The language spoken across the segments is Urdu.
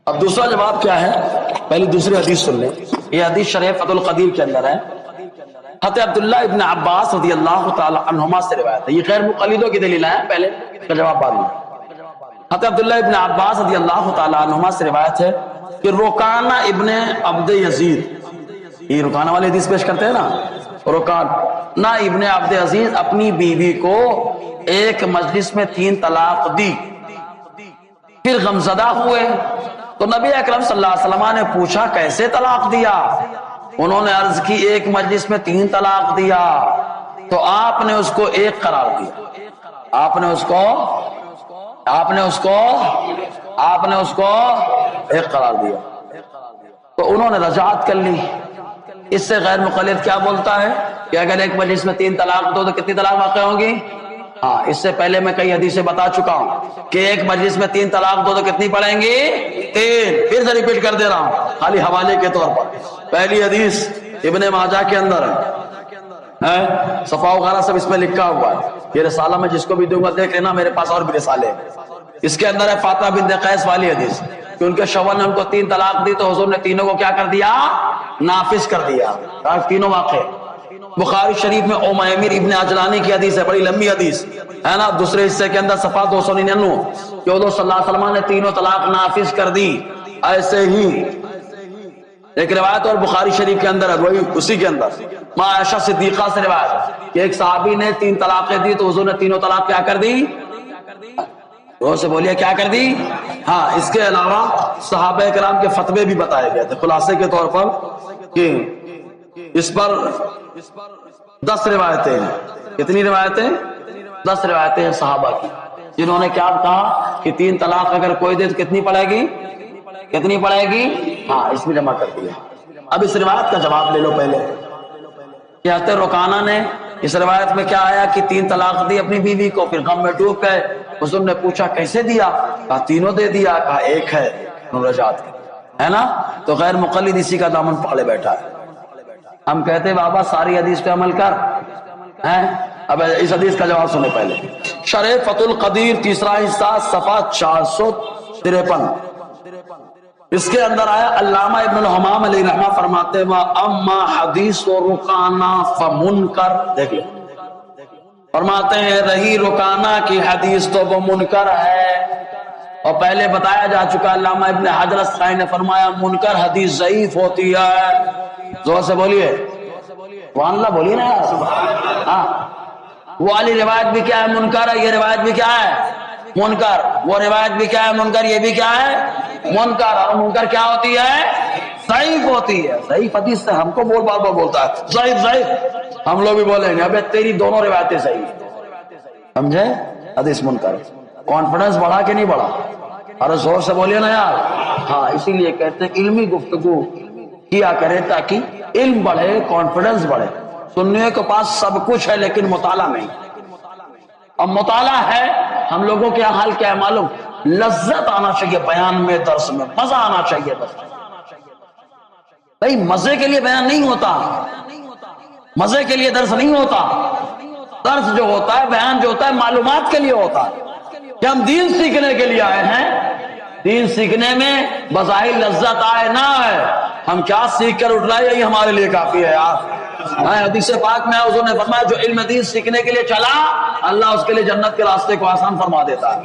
اب دوسرا جواب کیا ہے؟ پہلی دوسری حدیث سن لیں. یہ حدیث شرح فتح القدیر کے اندر ہے. حضرت عبداللہ ابن عباس رضی اللہ تعالی عنہما سے روایت ہے. یہ غیر مقلدوں کی دلیل ہے، پہلے کا جواب بعد میں. حضرت عبداللہ ابن عباس رضی اللہ تعالی عنہما سے روایت ہے کہ رکانہ ابن عبد یزید، یہ رکانہ والے حدیث پیش کرتے ہیں نا، رکانہ ابن عبد یزید اپنی بیوی کو ایک مجلس میں 3 طلاق دی. پھر غمزدہ ہوئے تو نبی اکرم صلی اللہ علیہ وسلم نے پوچھا کیسے طلاق دیا؟ انہوں نے عرض کی 1 مجلس میں 3 طلاق دیا. تو آپ نے اس کو 1 قرار دیا. آپ نے اس کو 1 قرار دیا. تو انہوں نے رجعت کر لی. اس سے غیر مقلد کیا بولتا ہے کہ اگر 1 مجلس میں 3 طلاق دو تو کتنی طلاق واقع ہوں گی؟ ہاں، اس سے پہلے میں کئی حدیثیں بتا چکا ہوں کہ 1 مجلس میں 3 طلاق دو تو کتنی پڑیں گی؟ 3. پھر سے ریپیٹ کر دے رہا ہوں خالی حوالے کے طور پر. پہلی حدیث ابن ماجہ کے اندر ہے، صفحہ وغیرہ سب اس میں لکھا ہوا ہے. یہ رسالہ میں جس کو بھی دوں گا دیکھ لینا، میرے پاس اور بھی رسالے ہیں. اس کے اندر ہے فاطمہ بنت قیس والی حدیث کہ ان کے شوہر نے ان کو 3 طلاق دی تو حضور نے تینوں کو کیا کر دیا؟ نافذ کر دیا. تینوں واقع بخاری شریف میں عمیر ابن عجلانی کی حدیث ہے، بڑی لمبی حدیث ہے نا. دوسرے حصے کے اندر صفحہ 299 کہ حضور صلی اللہ علیہ وسلم نے تینوں طلاق نافذ کر دی. ایسے ہی ایک روایت اور بخاری شریف کے اندر ہے، وہی اسی کے اندر ماں عائشہ صدیقہ سے روایت ہے کہ ایک صحابی نے 3 طلاقیں دی تو حضور نے تینوں طلاق کیا کر دی؟ غور سے بولیے کیا کر دی؟ ہاں. اس کے علاوہ صحابہ کرام کے فتوے بھی بتائے گئے تھے خلاصے کے طور پر کہ اس پر 10 روایتیں ہیں. کتنی روایتیں؟ 10 روایتیں ہیں صحابہ کی جنہوں نے کیا کہا کہ 3 طلاق اگر کوئی دے تو کتنی پڑے گی؟ کتنی پڑے گی؟ ہاں، اس میں جمع کر دیا. اب اس روایت کا جواب لے لو پہلے کہ حضرت رکانہ نے اس روایت میں کیا آیا کہ 3 طلاق دی اپنی بیوی کو، پھر غم میں ڈوب گئے. حضور نے پوچھا کیسے دیا؟ کہا تینوں دے دیا. کہا 1 ہے رجعت ہے نا. تو غیر مقلد اسی کا دامن پکڑے بیٹھا ہے. ہم کہتے بابا ساری حدیث پہ عمل کر. اب اس حدیث کا جواب سنیں پہلے. شرح فتح القدیر تیسرا حصہ صفحہ 453 اس کے اندر آیا علامہ ابن الحمام علیہ رحمہ فرماتے ہیں اما حدیث و رکانہ فمنکر. دیکھیں فرماتے ہیں رہی رکانہ کی حدیث تو وہ منکر ہے. اور پہلے بتایا جا چکا علامہ ابن حجر الاسقلانی نے فرمایا منکر حدیث ضعیف ہوتی ہے. زور سے بولیے سبحان اللہ بولیے نا. ہاں، وہ والی روایت بھی کیا ہے؟ منکر ہے. یہ روایت بھی کیا ہے؟ منکر. وہ روایت بھی کیا ہے؟ منکر. یہ بھی کیا ہے؟ منکر. اور منکر کیا ہوتی ہے؟ ضعیف ہوتی ہے. ضعیف حدیث سے ہم کو بول بار بار بولتا ہے ضعیف ضعیف، ہم لوگ بھی بولیں گے ابے تیری دونوں روایتیں صحیح. سمجھے؟ حدیث منکر. کانفیڈنس بڑھا کہ نہیں بڑھا؟ ارے زور سے بولیے نا یار. ہاں، اسی لیے کہتے ہیں علمی گفتگو کیا کرے تاکہ علم بڑھے، کانفیڈنس بڑھے. سننے کے پاس سب کچھ ہے لیکن مطالعہ نہیں. اب مطالعہ ہے، ہم لوگوں کے حال کیا ہے معلوم؟ لذت آنا چاہیے بیان میں، درس میں مزہ آنا چاہیے. بھائی مزے کے لیے بیان نہیں ہوتا، مزے کے لیے درس نہیں ہوتا. درس جو ہوتا ہے، بیان جو ہوتا ہے معلومات کے لیے ہوتا ہے کہ ہم دین سیکھنے کے لیے آئے ہیں. دین سیکھنے میں بظاہر لذت آئے نہ آئے، ہم کیا سیکھ کر اٹھ رہے ہیں یہی ہمارے لیے کافی ہے یار. حدیث پاک میں حضور نے فرمایا جو علم دین سیکھنے کے لیے چلا اللہ اس کے لیے جنت کے راستے کو آسان فرما دیتا ہے.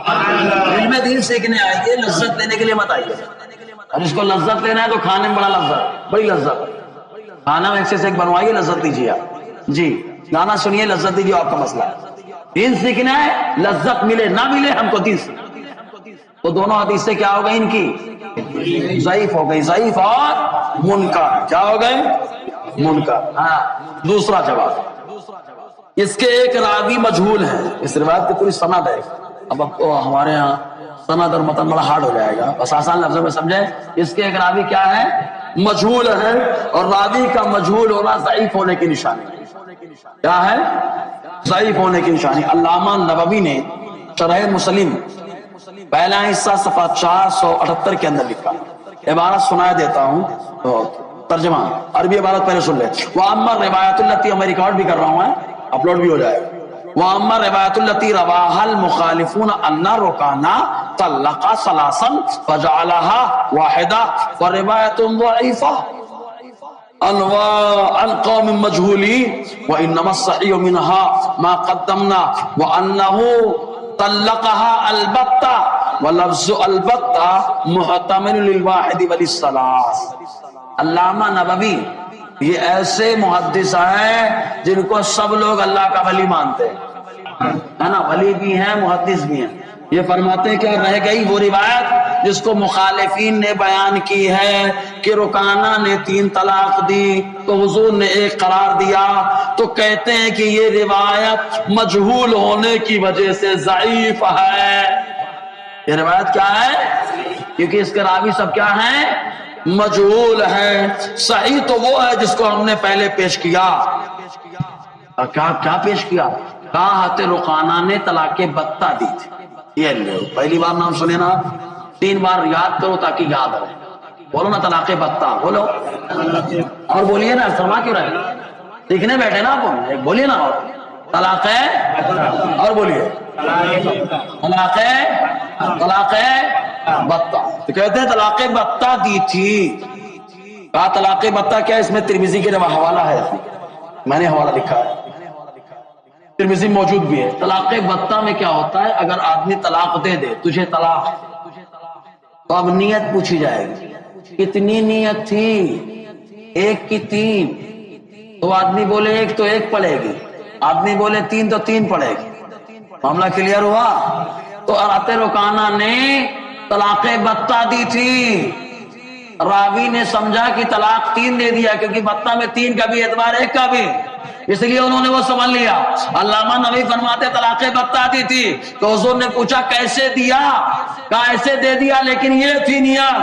علم دین سیکھنے آئیے، لذت لینے کے لیے مت آئیے. اور اس کو لذت لینا ہے تو کھانے میں بڑا لذت، بڑی لذت. کھانا میں ایک بنوائیے، لذت دیجیے آپ. جی گانا سنیے، لذت دیجیے، آپ کا مسئلہ ہے. دین سیکھنا ہے، لذت ملے نہ ملے ہم کو دین سیکھنا. تو دونوں حدیث سے کیا ہو گئی؟ ان کی ضعیف ہو گئی. ضعیف اور منکر کیا ہو گئے؟ منکر. ہاں. دوسرا جواب اس کے ایک راوی مجہول ہے. اس روایت کی پوری سند ہے. اب ہمارے ہاں سند اور متن بڑا ہارڈ ہو جائے گا، بس آسان لفظوں میں سمجھیں. اس کے ایک راوی کیا ہے؟ مجہول ہے. اور راوی کا مجہول ہونا ضعیف ہونے کی نشانی. کیا ہے؟ ضعیف ہونے کی نشانی. علامہ نووی نے شرح مسلم پہلا حصہ صفحہ 478 کے اندر لکھا. عبارت سنا دیتا ہوں، ترجمہ عربی عبارت پہلے سن لے. وَأَمَّا الرِّوَایَةُ الَّتِي میں ریکارڈ بھی کر رہا ہوں، اپلوڈ بھی ہو جائے گا. وَأَمَّا الرِّوَایَةُ الَّتِي رَوَاهَا الْمُخَالِفُونَ أَنَّ الرُّكَانَ طلق ثلاثا فجعلها واحدہ وروایت ضعیفہ عن قوم مجهولين وانما الصحيح منها ما قدمنا وانه طلقها البتة ولفظ البتة محتمل للواحد وللثلاث. علامہ نبوی یہ ایسے محدث ہیں جن کو سب لوگ اللہ کا ولی مانتے ہیں، ہے نا، ولی بھی ہیں محدث بھی ہیں. یہ فرماتے ہیں کہ رہ گئی وہ روایت جس کو مخالفین نے بیان کی ہے کہ رکانہ نے 3 طلاق دی تو حضور نے 1 قرار دیا، تو کہتے ہیں کہ یہ روایت مجہول ہونے کی وجہ سے ضعیف ہے. یہ روایت کیا ہے؟ کیونکہ اس کے راوی سب کیا ہیں؟ مجہول ہے. صحیح تو وہ ہے جس کو ہم نے پہلے پیش کیا. کیا پیش کیا؟ کہا حضرت رقانہ نے طلاق بتہ دی تھی. یہ پہلی بار نام سنے نا، 3 بار یاد کرو تاکہ یاد رہے. بولو نا طلاق بتہ، بولو اور بولیے نا، سرما کیوں رہے؟ سیکھنے بیٹھے نا آپ، بولیے نا. اور طلاق اور بولیے طلاق بتہ. تو کہتے ہیں طلاق بتہ دی تھی. کہا طلاق بتہ کیا؟ اس میں ترمذی کے حوالہ ہے، میں نے حوالہ لکھا ہے، ترمذی موجود بھی ہے. طلاق بتہ میں کیا ہوتا ہے؟ اگر آدمی طلاق دے دے، تجھے طلاق، تو اب نیت پوچھی جائے گی. کتنی نیت تھی؟ 1 کی 3. تو آدمی بولے 1 تو 1 پڑے گی، آدمی بولے 3 تو 3 پڑے گی. معاملہ کلیئر ہوا؟ تو حضرت رکانہ نے طلاق بتہ دی تھی. راوی نے سمجھا کہ طلاق 3 دے دیا، کیونکہ بتہ میں 3 کا بھی اعتبار 1 کا بھی، اس لیے انہوں نے وہ سمجھ لیا. علامہ نبوی فرماتے طلاق بتہ دی تھی. تو حضور نے پوچھا کیسے دیا؟ کہا ایسے دے دیا لیکن یہ تھی نیت.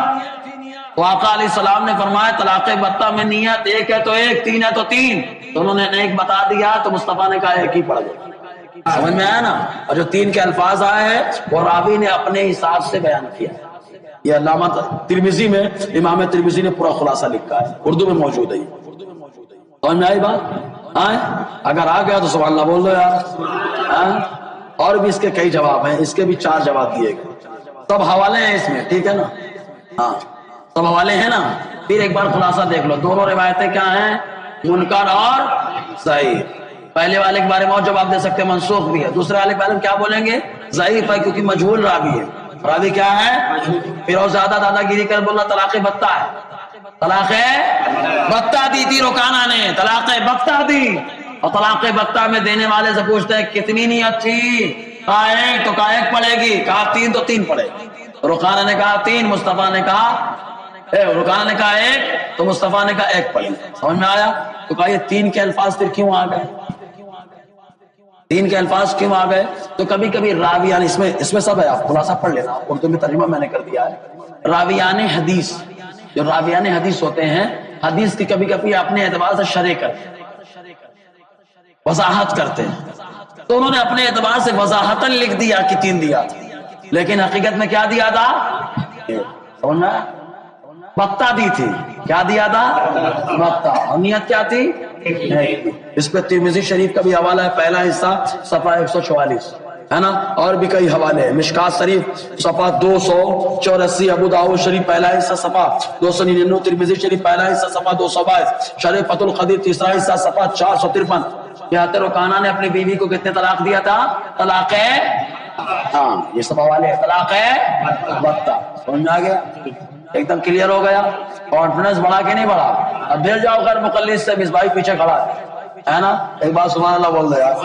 تو آقا علیہ السلام نے فرمایا طلاق بتہ میں نیت 1 ہے تو 1، 3 ہے تو 3. تو انہوں نے 1 بتا دیا، تو مصطفیٰ نے کہا 1 ہی پڑھ گیا. سمجھ میں آیا نا؟ اور جو 3 کے الفاظ آئے ہیں وہ راوی نے اپنے حساب سے بیان کیا. یہ علامہ ترمذی میں، امام ترمذی نے پورا خلاصہ لکھا ہے، اردو میں موجود ہے. سمجھ میں آئی بات؟ اگر آ گیا تو سبحان اللہ بول دو یار. اور بھی اس کے کئی جواب ہیں، اس کے بھی 4 جواب دیے گئے، سب حوالے ہیں اس میں، ٹھیک ہے نا؟ ہاں سب حوالے ہیں نا. پھر ایک بار خلاصہ دیکھ لو، دونوں روایتیں کیا ہیں؟ منکر اور صحیح. پہلے والے کے بارے میں اور جواب دے سکتے ہیں، منسوخ بھی ہے. دوسرے والے کے بارے میں کیا بولیں گے؟ ضعیف ہے، کیونکہ مجہول راوی ہے. راوی کیا ہے؟ پھر اور زیادہ دادا گیری کر بولنا طلاق بتہ ہے. طلاق بتہ دی تھی رکانہ نے، طلاق بتہ دی. اور طلاق بتہ میں دینے والے سے پوچھتے ہیں کتنی نیت تھی؟ کہا 1 تو کہا 1 پڑے گی، کہا 3 تو 3 پڑے گی. رکانہ نے کہا 3، مصطفیٰ نے کہا رکانہ نے کہا 1 تو مصطفیٰ نے کہا 1 پڑے. سمجھ میں آیا؟ تو کہا یہ 3 کے الفاظ پھر کیوں آ گئے؟ 3 کے الفاظ کیوں آ گئے؟ تو کبھی کبھی راویان، اس میں سب ہے، آپ خلاصہ پڑھ لینا، اردو میں ترجمہ میں نے کر دیا ہے. راویان حدیث، جو راویان حدیث ہوتے ہیں، حدیث کی کبھی کبھی اپنے اعتبار سے شرح کرتے ہیں، وضاحت کرتے ہیں. تو انہوں نے اپنے اعتبار سے وضاحتاً لکھ دیا کہ 3 دیا تھا، لیکن حقیقت میں کیا دیا تھا؟ سمجھنا؟ بتہ دی تھی. کیا دیا تھا؟ بتہ. اور نیت کیا تھی؟ اس پہ ترمذی شریف کا بھی حوالہ ہے، پہلا حصہ صفحہ 144 ہے نا، اور بھی کئی حوالے ہیں. مشکات شریف صفحہ 284، ابو داؤد شریف پہلا حصہ صفحہ 299، ترمذی شریف پہلا حصہ صفحہ 222، شرح فتح القدیر تیسرا حصہ صفحہ 453. حضرت رکانہ نے اپنی بیوی کو کتنے طلاق دیا تھا؟ طلاق یہ سب حوالے ہیں، طلاق بتہ. سمجھ میں آ گیا؟ ایک دم کلیئر ہو گیا. کانفیڈنس بڑھا کہ نہیں بڑھا؟ اب بھیج جاؤ غیر مقلد سے، مصباح پیچھے کھڑا ہے نا. ایک بار سبحان اللہ بول دو یار.